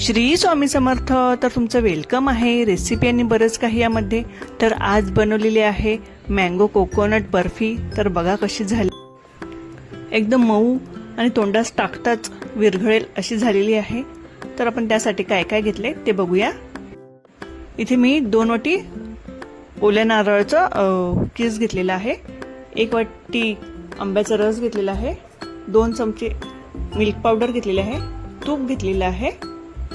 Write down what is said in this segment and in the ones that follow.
श्री स्वामी समर्थ. तर तुमचं वेलकम आहे. रेसिपी आणि बरंच काही यामध्ये. तर आज बनवलेली आहे मँगो कोकोनट बर्फी. तर बघा कशी झाली, एकदम मऊ आणि तोंडास टाकताच विरघळेल अशी झालेली आहे. तर आपण त्यासाठी काय काय घेतले ते बघूया. इथे मी 2 वाटी ओल्या नारळाचं किस घेतलेला आहे, 1 वाटी आंब्याचा रस घेतलेला आहे, 2 चमचे मिल्क पावडर घेतलेले आहे, तूप घेतलेलं आहे,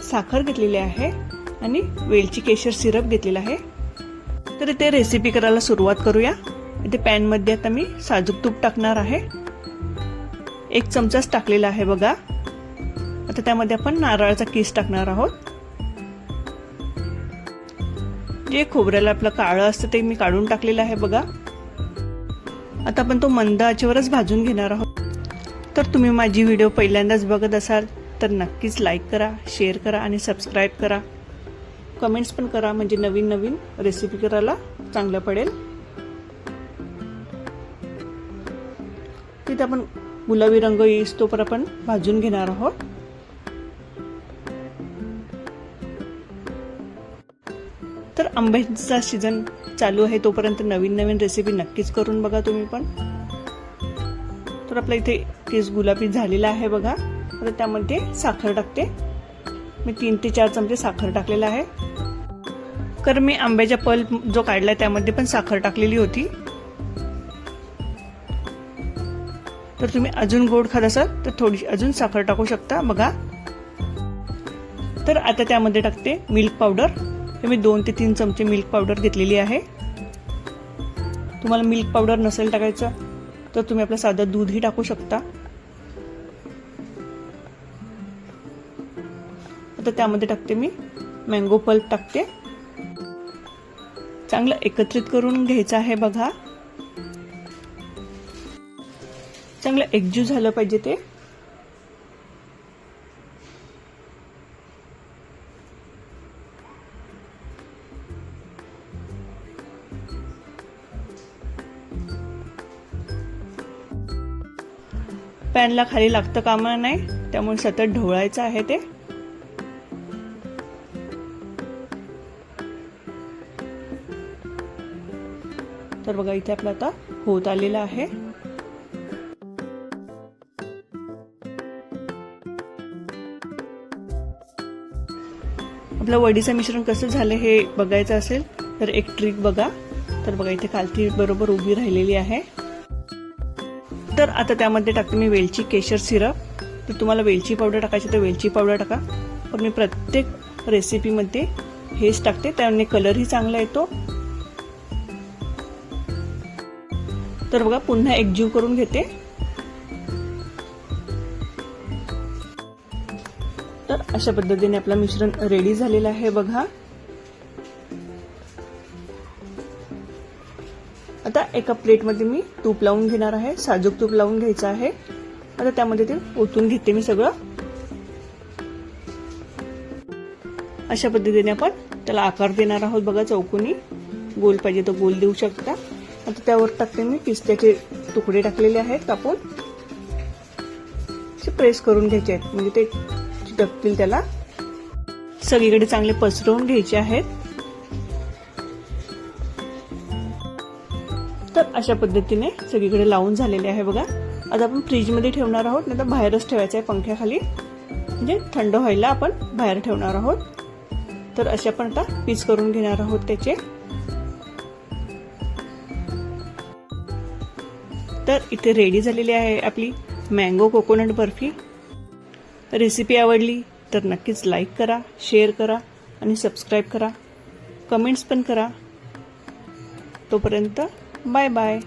साखर घेतलेली आहे आणि वेलची केशर सिरप घेतलेला आहे. तर इथे रेसिपी करायला सुरुवात करूया. इथे पॅन मध्ये आता मी साजूक तूप टाकणार आहे. 1 चमचाच टाकलेला आहे बघा. आता त्यामध्ये आपण नारळाचा किस टाकणार आहोत. जे खोबऱ्याला आपलं काळं असतं ते मी काढून टाकलेलं आहे बघा. आता आपण तो मंद आचेवरच भाजून घेणार आहोत. तर तुम्ही माझी व्हिडिओ पहिल्यांदाच बघत असाल तर नक्कीच लाईक करा, शेअर करा आणि सबस्क्राईब करा. कमेंट्स पण करा, म्हणजे नवीन नवीन रेसिपी करायला चांगलं पडेल. तिथे आपण गुलाबी रंग येईस्तोवर आपण भाजून घेणार आहोत. तर आंब्याचा सीझन चालू आहे, तोपर्यंत नवीन नवीन रेसिपी नक्कीच करून बघा तुम्ही पण. तर आपला इथे केस गुलाबी झालेला आहे बघा. आता त्यामध्ये साखर टाकते. मी 3 ते 4 चमचे साखर टाकलेला आहे, कारण मी आंब्याचा पल्प जो काढलाय त्यामध्ये पण साखर टाकलेली होती. तर तुम्ही अजून गोड खात असाल तर थोडीशी अजून साखर टाकू शकता बघा. तर आता त्यामध्ये टाकते मिल्क पावडर. हे मी 2 ते 3 चमचे मिल्क पावडर घेतलेली आहे. तुम्हाला मिल्क पावडर नसेल टाकायचं तर तुम्ही आपलं साधं दूधही टाकू शकता. आता त्यामध्ये टाकते मी मँगो पल्प टाकते. चांगलं एकत्रित करून घ्यायचं आहे बघा. चांगलं एकजीव झालं पाहिजे ते. पॅनला खाली लागतं कामा नाही, त्यामुळे सतत ढवळायचं आहे ते. तर बघा इथे आपलं आता होत आलेलं आहे. आपलं वडीचं मिश्रण कसं झालं हे बघायचं असेल तर एक ट्रिक बघा. तर बघा इथे खालती बरोबर उभी राहिलेली आहे. तर आता त्यामध्ये टाकते मी वेलची केशर सिरप. तर तुम्हाला वेलची पावडर टाकायची तर वेलची पावडर टाका, पण मी प्रत्येक रेसिपीमध्ये हेच टाकते, त्याने कलरही चांगला येतो. तर बघा पुन्हा एकजीव करून घेते. तर अशा पद्धतीने आपलं मिश्रण रेडी झालेलं आहे बघा. आता एका प्लेटमध्ये मी तूप लावून घेणार आहे. साजूक तूप लावून घ्यायचं आहे. आता त्यामध्ये ते ओतून घेते मी सगळं. अशा पद्धतीने आपण त्याला आकार देणार आहोत बघा. चौकोनी गोल पाहिजे तर गोल देऊ शकता. आता त्यावर टाकते मी पिस्त्याचे तुकडे टाकलेले आहेत कापून. प्रेस करून घ्यायचे आहेत, म्हणजे ते चिटकतील. त्याला सगळीकडे चांगले पसरवून घ्यायचे आहेत. तर अशा पद्धतीने सगळीकडे लावून झालेले आहे बघा. आता आपण फ्रीजमध्ये ठेवणार आहोत, नाही तर बाहेरच ठेवायचं आहे पंख्याखाली, म्हणजे थंड व्हायला आपण बाहेर ठेवणार आहोत. तर असे आपण आता पीस करून घेणार आहोत त्याचे. तर इथे रेडी झालेली आहे आपली मँगो कोकोनट बर्फी. रेसिपी आवडली तर नक्कीच लाईक करा, शेअर करा आणि सबस्क्राईब करा. कमेंट्स पण करा. तोपर्यंत बाय बाय.